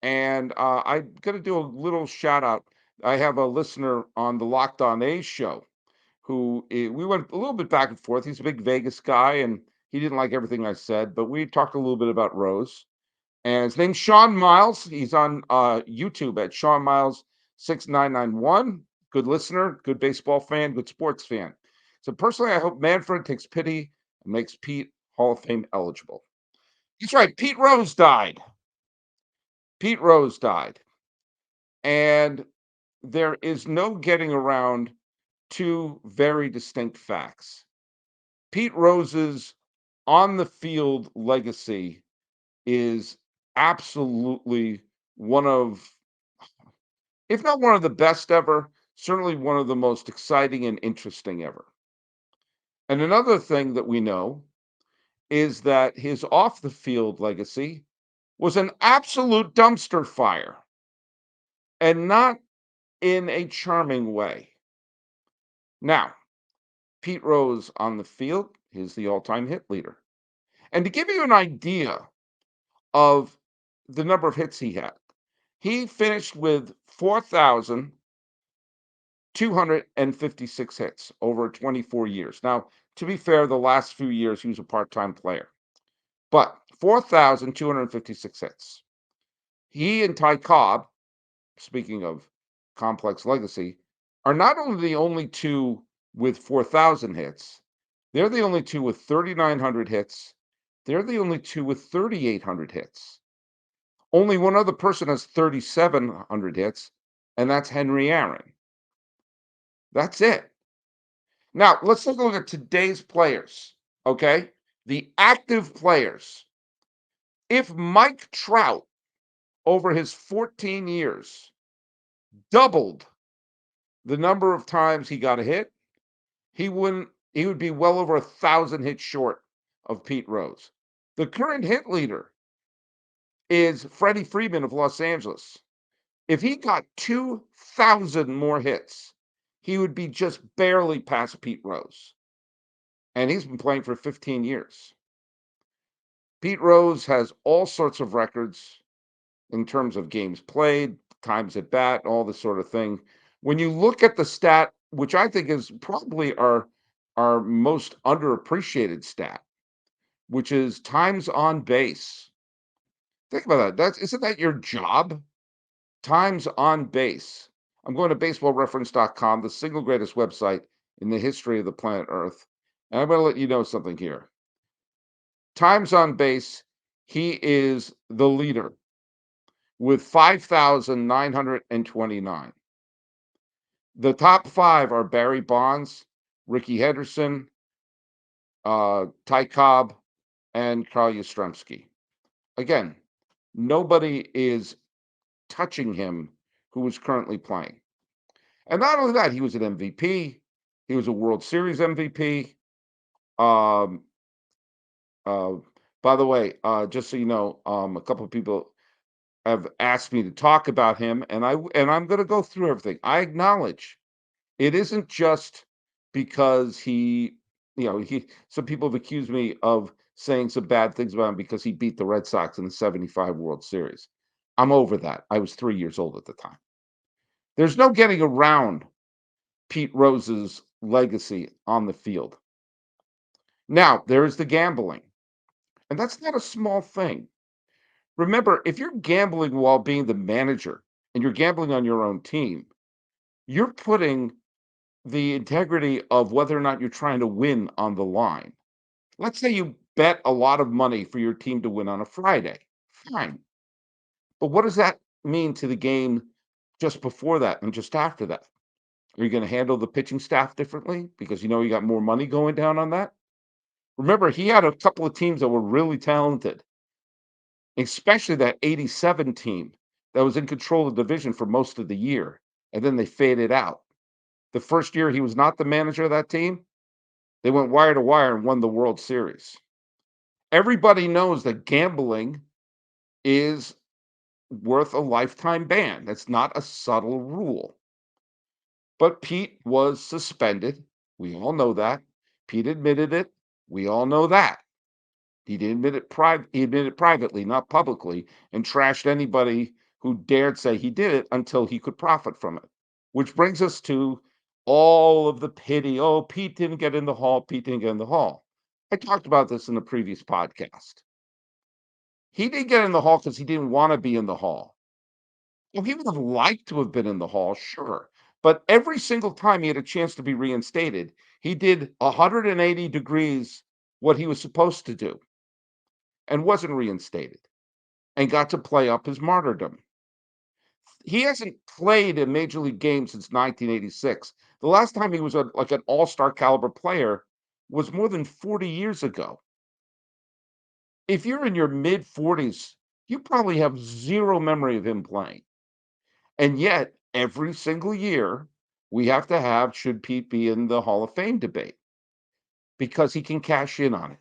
And I'm going to do a little shout out. I have a listener on the Locked On A's show we went a little bit back and forth. He's a big Vegas guy, and he didn't like everything I said, but we talked a little bit about Rose. And his name's Sean Miles. He's on YouTube at Sean Miles 6991. Good listener, good baseball fan, good sports fan. So personally, I hope Manfred takes pity and makes Pete Hall of Fame eligible. That's right. Pete Rose died. Pete Rose died. And there is no getting around two very distinct facts. Pete Rose's on the field legacy is absolutely one of, if not one of the best ever, certainly one of the most exciting and interesting ever. And another thing that we know is that his off the field legacy was an absolute dumpster fire, and not in a charming way. Now, Pete Rose on the field is the all time hit leader. And to give you an idea of the number of hits he finished with 4,256 hits over 24 years. Now, to be fair, the last few years he was a part-time player, but 4,256 hits. He and Ty Cobb, speaking of complex legacy, are not only the only two with 4,000 hits, they're the only two with 3,900 hits. They're the only two with 3,800 hits. Only one other person has 3,700 hits, and that's Henry Aaron. That's it. Now, let's take a look at today's players, okay? The active players. If Mike Trout, over his 14 years, doubled the number of times he got a hit, he would be well over 1,000 hits short of Pete Rose. The current hit leader is Freddie Freeman of Los Angeles. If he got 2,000 more hits, he would be just barely past Pete Rose. And he's been playing for 15 years. Pete Rose has all sorts of records in terms of games played, times at bat, all this sort of thing. When you look at the stat, which I think is probably our most underappreciated stat, which is times on base. Think about that. Isn't that your job? Times on base. I'm going to baseballreference.com, the single greatest website in the history of the planet Earth. And I'm going to let you know something here. Times on base, he is the leader with 5,929. The top five are Barry Bonds, Ricky Henderson, Ty Cobb, and Carl Yastrzemski. Again, nobody is touching him who is currently playing. And not only that, he was an MVP. He was a World Series MVP. Um, uh, by the way, just so you know, a couple of people have asked me to talk about him, and I'm going to go through everything. I acknowledge it isn't just because some people have accused me of saying some bad things about him because he beat the Red Sox in the 75 World Series. I'm over that. I was 3 years old at the time. There's no getting around Pete Rose's legacy on the field. Now, there is the gambling, and that's not a small thing. Remember, if you're gambling while being the manager and you're gambling on your own team, you're putting the integrity of whether or not you're trying to win on the line. Let's say you bet a lot of money for your team to win on a Friday. Fine. But what does that mean to the game just before that and just after that? Are you going to handle the pitching staff differently because you got more money going down on that? Remember, he had a couple of teams that were really talented, especially that 87 team that was in control of the division for most of the year, and then they faded out. The first year he was not the manager of that team, they went wire to wire and won the World Series. Everybody knows that gambling is worth a lifetime ban. That's not a subtle rule. But Pete was suspended. We all know that. Pete admitted it. We all know that. He didn't admit it he admitted it privately, not publicly, and trashed anybody who dared say he did it until he could profit from it. Which brings us to all of the pity. Oh, Pete didn't get in the hall. Pete didn't get in the hall. I talked about this in the previous podcast. He didn't get in the hall because he didn't want to be in the hall. Well, he would have liked to have been in the hall, sure. But every single time he had a chance to be reinstated, he did 180 degrees what he was supposed to do and wasn't reinstated and got to play up his martyrdom. He hasn't played a major league game since 1986. The last time he was like an all-star caliber player was more than 40 years ago. If you're in your mid 40s, you probably have zero memory of him playing. And yet, every single year, we have to have should Pete be in the Hall of Fame debate because he can cash in on it.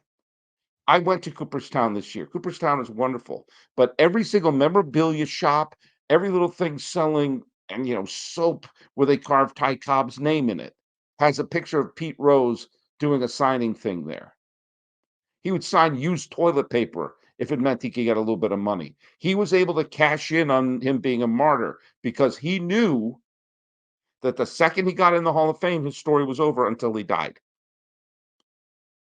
I went to Cooperstown this year. Cooperstown is wonderful, but every single memorabilia shop, every little thing selling and soap where they carved Ty Cobb's name in it has a picture of Pete Rose doing a signing thing there. He would sign used toilet paper if it meant he could get a little bit of money. He was able to cash in on him being a martyr because he knew that the second he got in the Hall of Fame, his story was over until he died.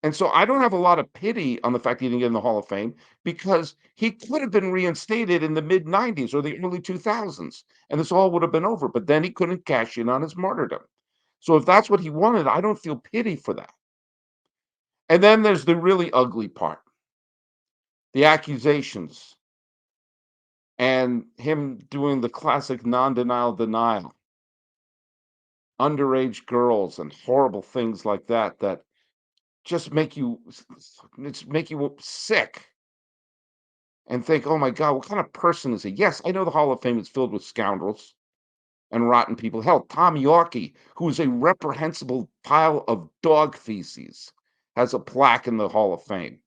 And so I don't have a lot of pity on the fact he didn't get in the Hall of Fame because he could have been reinstated in the mid 90s or the early 2000s, and this all would have been over. But then he couldn't cash in on his martyrdom. So if that's what he wanted, I don't feel pity for that. And then there's the really ugly part, the accusations and him doing the classic non-denial denial, underage girls and horrible things like that that just make you sick and think, "Oh my god, what kind of person is he?" Yes, I know the Hall of Fame is filled with scoundrels and rotten people. Hell, Tom Yorkie, who is a reprehensible pile of dog feces, has a plaque in the Hall of Fame.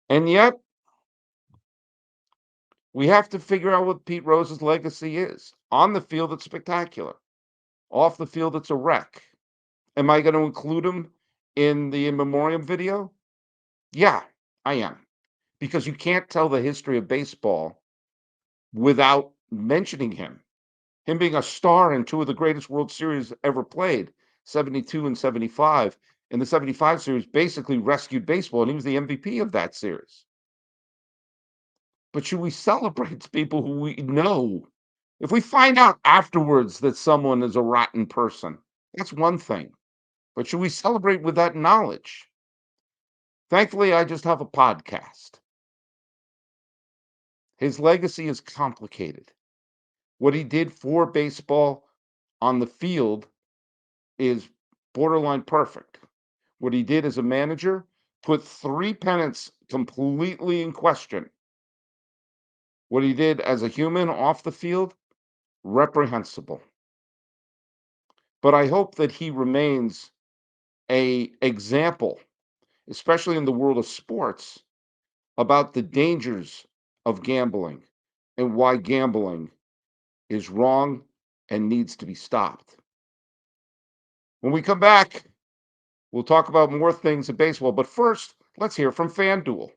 And yet, we have to figure out what Pete Rose's legacy is. On the field, it's spectacular. Off the field, it's a wreck. Am I going to include him in the in memoriam video? Yeah, I am. Because you can't tell the history of baseball without mentioning him. Him being a star in two of the greatest World Series ever played, 72 and 75. And the 75 series basically rescued baseball, and he was the MVP of that series. But should we celebrate people who we know? If we find out afterwards that someone is a rotten person, that's one thing. But should we celebrate with that knowledge? Thankfully, I just have a podcast. His legacy is complicated. What he did for baseball on the field is borderline perfect. What he did as a manager put three pennants completely in question. What he did as a human off the field, reprehensible. But I hope that he remains a example, especially in the world of sports, about the dangers of gambling and why gambling is wrong and needs to be stopped. When we come back, we'll talk about more things in baseball. But first, let's hear from FanDuel.